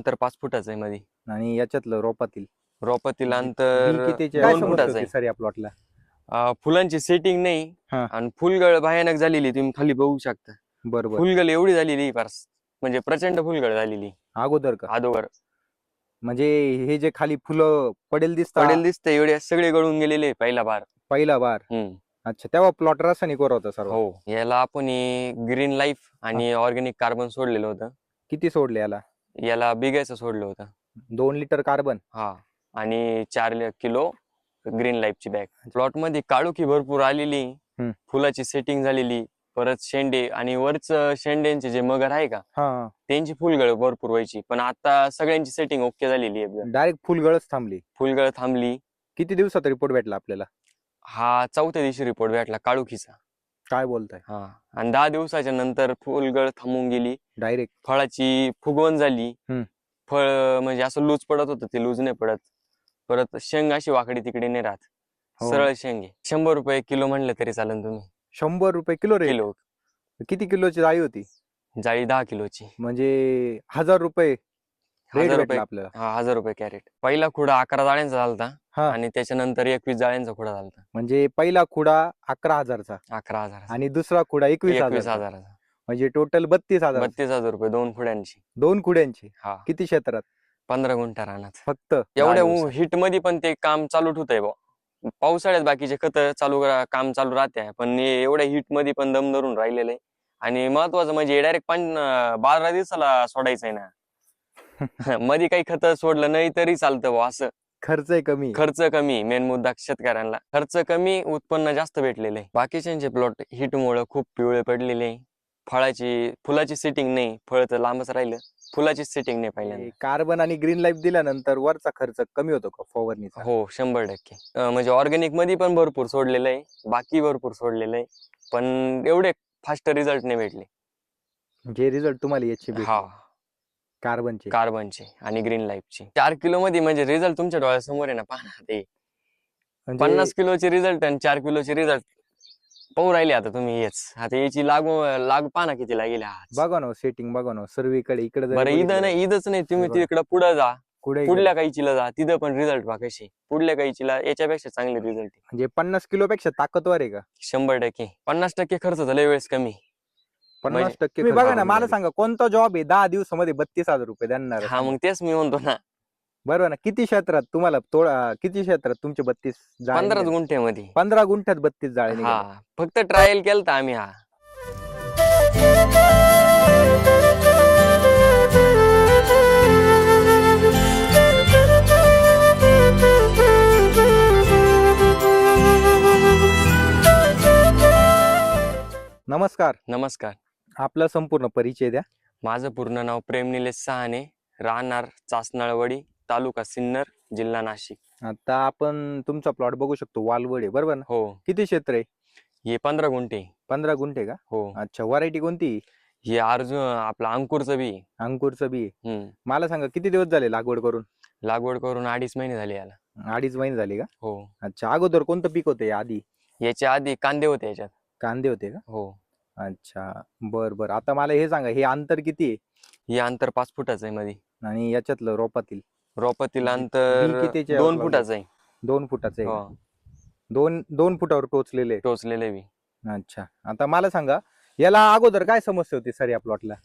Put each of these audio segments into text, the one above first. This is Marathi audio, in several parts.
अंतर 5 फुटाचं आहे मध्ये. आणि याच्यातलं रोपातील रोपातील बी अंतर कितीचे 2 समस्या फुटाचं होती आहे. सर या प्लॉटला? फुलांची सेटिंग नाही हा. आणि फुलगळ भयानक झालेली, तुम्ही खाली बघू शकता. बरोबर. फुलगळ एवढी झालेली फारस, म्हणजे प्रचंड फुलगळ झालेली अगोदर का? अगोदर. म्हणजे हे जे खाली फुलं पडेल पडेल दिसते एवढे सगळे गळून गेलेले पहिला बार. पहिला बार. अच्छा, तेव्हा प्लॉट रासायनिक वर होता सर्व? हो, याला आपण ग्रीन लाईफ आणि ऑर्गॅनिक कार्बन सोडलेलं होतं. किती सोडले याला? याला बिघायचं सोडलं होतं. 2 लिटर कार्बन हा, आणि 4 किलो ग्रीन लाईफची बॅग. प्लॉट मध्ये काळोखी भरपूर आलेली, फुलाची सेटिंग झालेली, परत शेंडे आणि वरच शेंड्यांचे जे मगर आहे का त्यांची फुलगळ भरपूर व्हायची. पण आता सगळ्यांची सेटिंग ओके झालेली आहे. डायरेक्ट फुलगळच थांबली? फुलगळ थांबली. किती दिवसात रिपोर्ट भेटला आपल्याला? हा 4थ्या दिवशी रिपोर्ट भेटला काळोखीचा. काय बोलताय? हा, आणि 10 दिवसाच्या नंतर फुलगळ थांबून गेली. डायरेक्ट फळाची फुगवण झाली. फळ म्हणजे असं लूज पडत होतं, ते लूज नाही पडत. परत शेंग अशी वाकडी तिकडे नाही राहत, सरळ शेंगे. 100 रुपये किलो म्हणलं तरी चालेल तुम्ही. 100 रुपये किलो रे? किलो. किती किलोची जाळी होती? जाळी 10 किलोची. म्हणजे 1000 रुपये रेट 1000 भेटला रुपये. आपल्याला? हा, 1000 रुपये कॅरेट. पहिला खुडा 11 जाळ्यांचा झालता आणि त्याच्यानंतर 21 जाळ्यांचा खुडा झालता. म्हणजे पहिला खुडा 11,000चा, 11,000 आणि दुसरा खुडा 21,000चा. 21,000. म्हणजे टोटल 32,000. 32,000 रुपये 2 खुड्यांची. 2 खुड्यांची? हा. किती क्षेत्रात? 15 गुंठा रानात. फक्त एवढ्या हिट मध्ये पण ते काम चालू ठेवतंय बा. पावसाळ्यात बाकीचे खत काम चालू राहते, पण एवढ्या हिट मध्ये पण दम धरून राहिलेलं आहे. आणि महत्वाचं म्हणजे डायरेक्ट 12 दिवसाला सोडायचंय ना. मध्ये काही खत सोडलं नाही तरी चालतं बा. असं खर्च कमी. खर्च कमी, मेन मुद्दा शेतकऱ्यांना खर्च कमी, उत्पन्न जास्त भेटलेलं आहे. बाकीच्यांचे प्लॉट हिट मुळे खूप पिवळे पडलेले. फुलाची सेटिंग नाही, फळ तर लांबच राहिलं, फुलाची सेटिंग नाही पहिल्यांदा. कार्बन आणि ग्रीन लाईफ दिल्यानंतर वरचा खर्च कमी होतो का फवारणीचा? हो, 100%. म्हणजे ऑर्गॅनिक मध्ये पण भरपूर सोडलेलं आहे, बाकी भरपूर सोडलेलं आहे, पण एवढे फास्ट रिझल्ट नाही भेटले जे रिझल्ट तुम्हाला याचे हा कार्बनचे आणि ग्रीन लाईफचे. 4 किलो मध्ये म्हणजे रिझल्ट तुमच्या डोळ्यासमोर आहे ना. पाहा ते 50 किलोचे रिझल्ट आणि 4 किलोचे रिझल्ट पाहू राहिले आता तुम्ही. हेच आता याची लाग पाहा ना किती लागेल. बघा ना सेटिंग, बघा ना सर्वीकडे. इकडे बरं, इथंच नाही, तुम्ही तिकडे पुढे जा, पुढल्या काहीचीला जा, तिथं पण रिझल्ट पहा कसे. पुढल्या काहीचीला याच्यापेक्षा चांगले रिझल्ट. म्हणजे 50 किलो पेक्षा ताकदवर आहे का? 100%. 50% खर्च झाला वेळेस कमी. 50% तुम्ही बघा ना. मला सांगा कोणता जॉब आहे 10 दिवसामध्ये 32,000 रुपये देणार? हा, मग तेच मी म्हणतो ना. बरोबर ना. किती क्षेत्रात तुम्हाला किती क्षेत्रात तुमचे 32 जाळे? 15 गुंठ्यामध्ये. 15 गुंठ्यात 32 जाळे? हा, फक्त ट्रायल केलता आम्ही. हा, नमस्कार. नमस्कार. आपला संपूर्ण परिचय द्या. माझं पूर्ण नाव प्रेम निलेश सहाने, राहणार चासनाळवाडी, तालुका सिन्नर, जिल्हा नाशिक. आता आपण तुमचा प्लॉट बघू शकतो, वालवड आहे बरोबर ना? हो. किती क्षेत्र आहे? हे 15 गुंठे. 15 गुंठे का? हो. अच्छा, व्हरायटी कोणती? हे अर्जुन आपला अंकुरचं बी. अंकुरचं बी. मला सांगा किती दिवस झाले लागवड करून? लागवड करून 2.5 महिने झाले याला. 2.5 महिने झाले का? हो. अच्छा, अगोदर कोणतं पीक होतं आधी? याच्या आधी कांदे होते याच्यात. कांदे होते का? हो. अच्छा, बर. आता मला हे सांगा, हे अंतर किती आहे? हे अंतर 5 फुटाचं आहे मध्ये. आणि याच्यातलं रोपातील अंतर 2 फुटाचं आहे. 2 फुटाचं आहे? 2 फुटावर टोचलेले बी. अच्छा, आता मला सांगा याला अगोदर काय समस्या होती सर या प्लॉटला?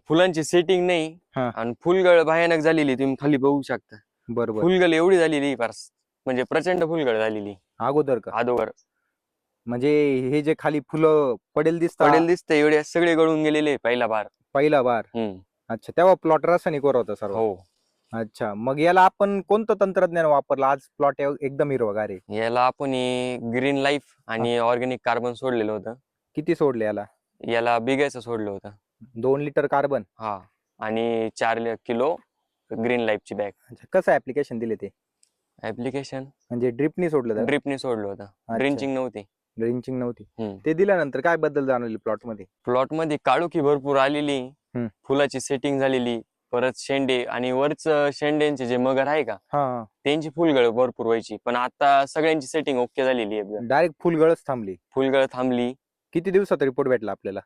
फुलांची सेटिंग नाही आणि फुलगळ भयानक झालेली, तुम्ही खाली बघू शकता. बरोबर. फुलगळ एवढी झालेली फारस, म्हणजे प्रचंड फुलगळ झालेली अगोदर का? अगोदर. म्हणजे हे जे खाली फुलं पडेल दिसते एवढे सगळे गळून गेलेले पहिला बार. अच्छा, तेव्हा प्लॉट रासायनिक वर होता सर्व? हो. अच्छा, मग याला आपण कोणतं तंत्रज्ञान वापरलं? आज प्लॉट एकदम हिरवागार आहे. याला आपण ग्रीन लाईफ आणि ऑर्गॅनिक कार्बन सोडलेलं होतं. किती सोडले याला बिघायचं सोडलं होतं? 2 लिटर कार्बन. हा, आणि 4 किलो ग्रीन लाईफची बॅग. अच्छा, कसं ऍप्लिकेशन दिले ते? ऍप्लिकेशन म्हणजे ड्रिपनी सोडलं? ड्रिपनी सोडलं होतं. ड्रिंचिंग नव्हती. ते दिल्यानंतर काय बदल जाणवले प्लॉट मध्ये काळोखी भरपूर आलेली, फुलाची सेटिंग झालेली, परत शेंडे आणि वरच शेंड्यांचे जे मगर आहे का त्यांची फुलगळ भरपूर व्हायची. पण आता सगळ्यांची सेटिंग ओके झालेली आहे. डायरेक्ट फुलगळ थांबली. किती दिवसात रिपोर्ट भेटला आपल्याला?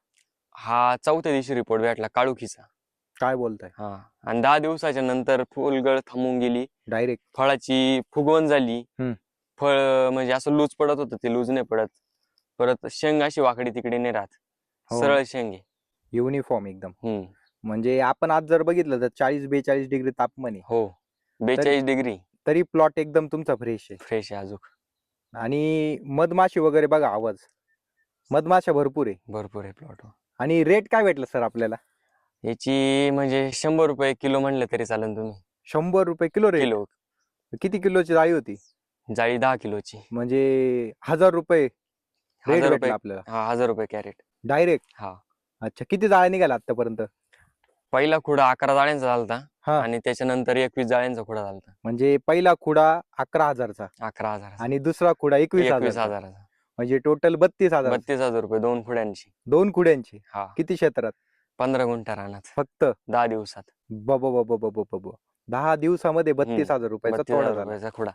हा 4थ्या दिवशी रिपोर्ट भेटला काळोखीचा. काय बोलताय? हा. आणि 10 दिवसाच्या नंतर फुलगळ थांबून गेली, डायरेक्ट? फळाची फुगवण झाली. हम्म. फळ म्हणजे असं लूज पडत होतं, ते लूज नाही पडत. परत शेंग अशी वाकडी तिकडे नाही राहत, हो. सरळ शेंग आहे. युनिफॉर्म एकदम. हम्म. म्हणजे आपण आज जर बघितलं तर 40-42 डिग्री तापमान आहे, हो, 42 डिग्री तरी प्लॉट एकदम तुमचा फ्रेश आहे. फ्रेश आहे अजून. आणि मधमाशी वगैरे बघा, आवाज, मधमाशा भरपूर आहे. भरपूर आहे प्लॉट. आणि रेट काय भेटलं सर आपल्याला? याची म्हणजे 100 रुपये किलो म्हणलं तरी चालेल तुम्ही. 100 रुपये किलो रेट? किलो. किती किलोची जाळी होती? जाळी 10 किलोची. म्हणजे 1000 रुपये रेट 1000 भेटला रुपये. आपल्याला हा, 1000 रुपये कॅरेट. डायरेक्ट? हा. अच्छा, किती जाळ्या निघाल्या आतापर्यंत? पहिला खुडा 11 जाळ्यांचा झालता हा. आणि त्याच्यानंतर 21 जाळ्यांचा खुडा झालता. म्हणजे पहिला खुडा 11,000चा 11,000. आणि दुसरा खुडा 21,000चा, 21,000. म्हणजे टोटल 32,000. 32,000 रुपये 2 खुड्यांची. 2 खुड्यांची? हा. किती क्षेत्रात? 15 गुंठा रानात फक्त? 10 दिवसात. बब 10 दिवसामध्ये 32,000 रुपयाचा तोडा 32,000 झाला. रुपयाचा खुडा.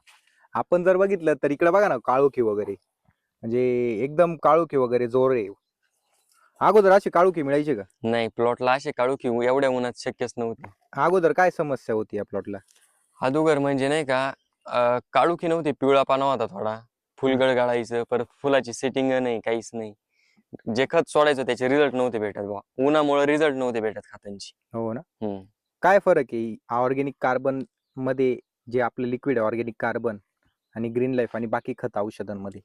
आपण जर बघितलं तर इकडे बघा ना, काळोखी वगैरे, म्हणजे एकदम काळोखी वगैरे जोर आहे. अगोदर अशी काळोखी मिळायची का? नाही, प्लॉटला असे काढू की एवढ्या उन्हात शक्यच नव्हती. अगोदर काय समस्या होती या प्लॉटला? अगोदर म्हणजे नाही का, काळुखी नव्हती, पिवळापणा होता थोडा, फुलगळ गाळायचं, परत फुलाची सेटिंग नाही, काहीच नाही. जे खत सोडायचं त्याचे रिझल्ट नव्हते भेटत बा, उन्हामुळे रिझल्ट नव्हते भेटत खतांची. हो ना. काय फरक आहे ऑर्गेनिक कार्बन मध्ये, जे आपलं लिक्विड आहे ऑर्गेनिक कार्बन, आणि ग्रीन लाईफ आणि बाकी खत औषधांमध्ये?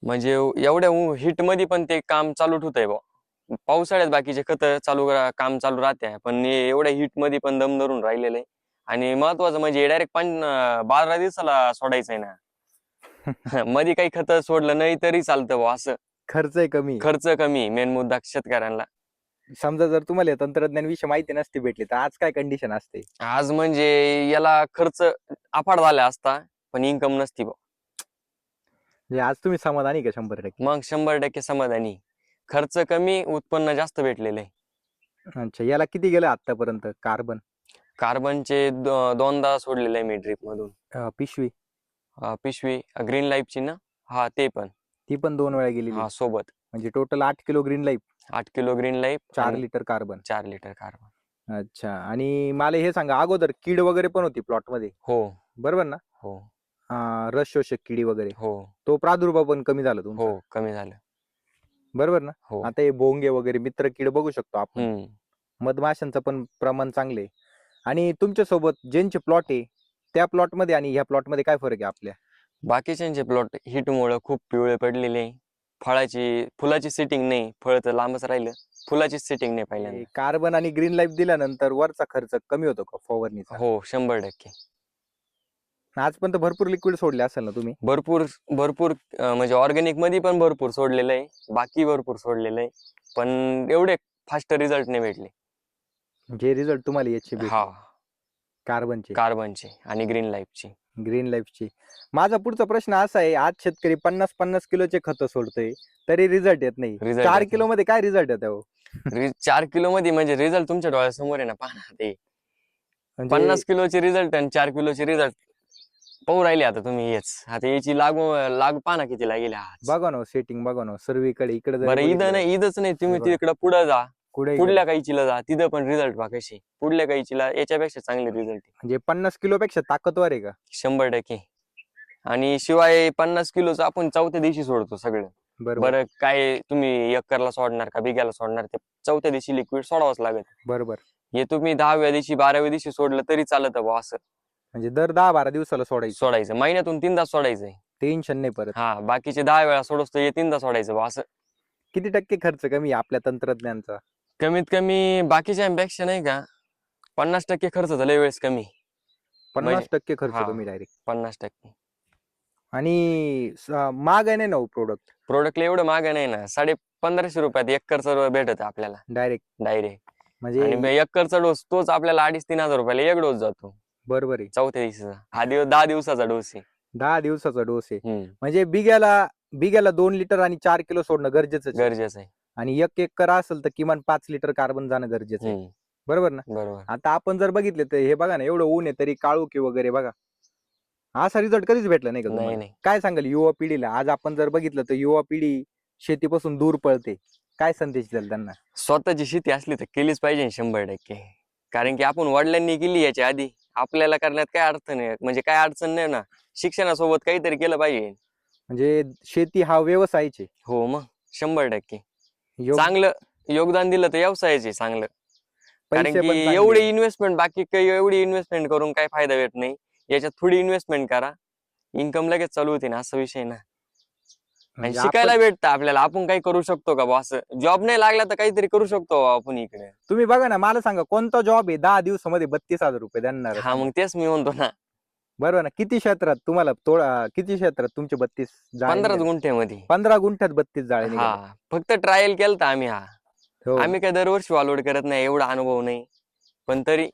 म्हणजे एवढ्या हिट मध्ये पण ते काम चालू ठेवत आहे बा. पावसाळ्यात बाकीचे खत काम चालू राहते, पण एवढ्या हिट मध्ये पण दम धरून राहिलेलं आहे. आणि महत्वाचं म्हणजे डायरेक्ट 12 दिवसाला सोडायचं आहे ना. मध्ये काही खत सोडलं नाही तरी चालतं बा, असं. खर्च कमी? खर्च कमी, मेन मुद्दा शेतकऱ्यांना. समजा जर तुम्हाला तंत्रज्ञान विषयी माहिती नसती भेटली तर आज काय कंडिशन असते? आज म्हणजे याला खर्च अफाट झाला असता, पण इन्कम नसती बा. म्हणजे आज तुम्ही समाधानी का 100%? मग 100% समाधानी. खर्च कमी, उत्पन्न जास्त भेटलेलं आहे. अच्छा, याला किती गेलं आतापर्यंत कार्बन? कार्बनचे दोनदा सोडलेले आहे मी ड्रीप मधून. पिशवी? पिशवी ग्रीन लाईफची ना. हा, ते पण. ती पण 2 वेळा गेलेली? हा, सोबत. म्हणजे total 8 kilo green life, 8 kilo green life, 4 litre carbon. 4 litre carbon. अच्छा, आणि मला हे सांगा, अगोदर कीड वगैरे पण होती प्लॉट मध्ये? हो. बरोबर ना? हो. रस शोषक किडी वगैरे? हो. तो प्रादुर्भाव पण कमी झाला तुमचा? हो, कमी झालं. बरोबर ना? हो. आता हे भोंगे वगैरे मित्र कीड बघू शकतो आपण, मधमाशांचं पण प्रमाण चांगले. आणि तुमच्या सोबत ज्यांचे प्लॉट आहे त्या प्लॉट मध्ये आणि ह्या प्लॉट मध्ये काय फरक आहे आपल्या? बाकीच्यांचे प्लॉट हिट मुळे खूप पिवळे पडलेले, फुलाची सेटिंग नाही, फळ तर लांबच राहिलं, फुलाची सेटिंग नाही पहिल्यांदा. कार्बन आणि ग्रीन लाईफ दिल्यानंतर वरचा खर्च कमी होतो का फवारणीचा? हो, 100%. आज पण तर भरपूर लिक्विड सोडले असेल ना तुम्ही? भरपूर भरपूर, म्हणजे ऑर्गॅनिक मध्ये पण भरपूर सोडलेलं आहे, बाकी भरपूर सोडलेलं आहे, पण एवढे फास्ट रिझल्ट नाही भेटले जे रिझल्ट तुम्हाला याचे हा, कार्बनचे आणि ग्रीन लाईफचे. माझा पुढचा प्रश्न असा आहे, आज शेतकरी 50-50 किलोचे खत सोडतोय तरी रिझल्ट येत नाही. 4 किलो मध्ये काय रिझल्ट येतो? 4 किलो मध्ये म्हणजे रिझल्ट तुमच्या डोळ्यासमोर आहे ना, पहा ते. 50 किलोचे रिझल्ट आणि 4 किलोचे रिझल्ट पाहू राहिले आता तुम्ही. आता याची लाग पाना किती लागेल. बघा ना सेटिंग, बघा ना सर्वीकडे. इकडे बरं, इथंच नाही, तुम्ही तिकडे पुढे जा, पुढल्या काहीचीला जा, तिथं पण रिझल्ट पहा कशी. पुढल्या काहीचीला याच्यापेक्षा चांगले रिझल्ट. म्हणजे 50 किलो पेक्षा ताकदवर आहे का? 100%. आणि शिवाय 50 किलोचं आपण 4थ्या दिवशी सोडतो सगळं. बरं, काय तुम्ही एकरला सोडणार का बिघ्याला सोडणार, ते 4थ्या दिवशी लिक्विड सोडावंच लागत. बरोबर. हे तुम्ही 10व्या दिवशी 12व्या दिवशी सोडलं तरी चालत बा, असं. म्हणजे दर 10-12 दिवसाला सोडायचं, महिन्यातून 3दा सोडायचंय. टेन्शन नाही परत. हा, बाकीचे 10 वेळा सोडतो, हे 3दा सोडायचं बा, असं. किती टक्के खर्च कमी आपल्या तंत्रज्ञानचा? कमीत कमी बाकीच्यांपेक्षा नाही का 50% खर्च झाला वेळेस कमी. 50% खर्च कमी डायरेक्ट? 50%. आणि महाग नाही ना प्रोडक्टला एवढं महाग नाही ना. 1550 रुपयात एकरचा भेटत आपल्याला डायरेक्ट. म्हणजे एकरचा डोस तोच आपल्याला 2500-3000 रुपयाला एक डोस जातो. बरोबर आहे. 4थ्या दिवसाचा. हा 10 दिवसाचा डोस आहे. 10 दिवसाचा डोस आहे. म्हणजे बिघ्याला 2 लिटर आणि 4 किलो सोडणं गरजेचं आहे. आणि 1 एकर असेल तर किमान 5 लिटर कार्बन जाणं गरजेचं आहे. बरोबर ना? बरोबर. आता आपण जर बघितले तर हे बघा ना, एवढं ऊन आहे तरी काळोखी वगैरे बघा, असा रिझल्ट कधीच भेटला नाही का तुम्हाला? काय सांगाल युवा पिढीला? आज आपण जर बघितलं तर युवा पिढी शेतीपासून दूर पळते, काय संदेश द्याल त्यांना? स्वतःची शेती असली तर केलीच पाहिजे 100%. कारण की आपण वडिलांनी केली याच्या आधी, आपल्याला करण्यात काय अर्थ नाही, म्हणजे काय अडचण नाही ना. शिक्षणासोबत काहीतरी केलं पाहिजे. म्हणजे शेती हा व्यवसायच आहे. हो मग 100% योग चांगलं योगदान दिलं तर व्यवसायाचे चांगलं. कारण पैसे की पण चांगले. एवढी इन्व्हेस्टमेंट, बाकी काही एवढी इन्व्हेस्टमेंट करून काही फायदा भेट नाही. याच्यात थोडी इन्व्हेस्टमेंट करा, इन्कम लगेच चालू होते ना, असा विषय ना. आणि म्हणजे शिकायला आपण भेटतं आपल्याला, आपण काही करू शकतो का बा, असं जॉब नाही लागला तर काहीतरी करू शकतो बा आपण इकडे. तुम्ही बघा ना, मला सांगा कोणता जॉब आहे 10 दिवसामध्ये 32,000 रुपये देणार? हा मग तेच मी म्हणतो ना. बरोबर ना. किती क्षेत्रात तुम्हाला किती क्षेत्रात तुमचे 32 जाळे 15 निघाले? गुंठ्यामध्ये. 15 गुंठ्यात 32 जाळे हा निघाले. फक्त ट्रायल केलता आम्ही. हो. आम्ही काय दरवर्षी वालोड करत नाही, एवढा अनुभव नाही, पण तरी